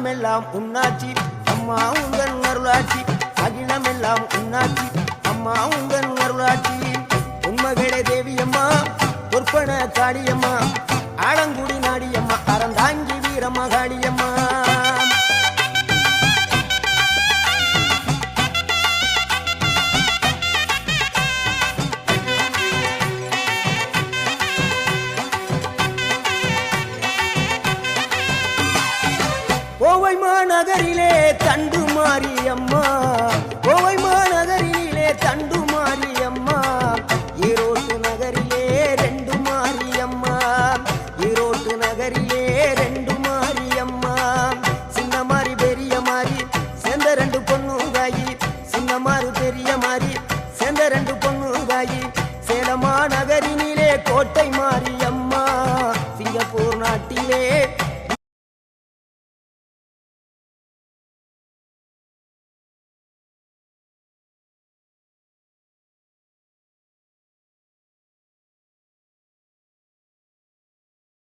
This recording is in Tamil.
அகிலமெல்லாம் உன்னாட்சி அம்மா உந்தன் அருளாட்சி அகிலமெல்லாம் உன்னாட்சி அம்மா உந்தன் அருளாட்சி உண்மகளே தேவியம்மா பொற்பன காளியம்மா ஆலங்குடி நாடியம்மா அறந்தாங்கி வீரம்மா காளியம்மா கோவை மாநகரிலே தண்டு மாரியம்மா கோவை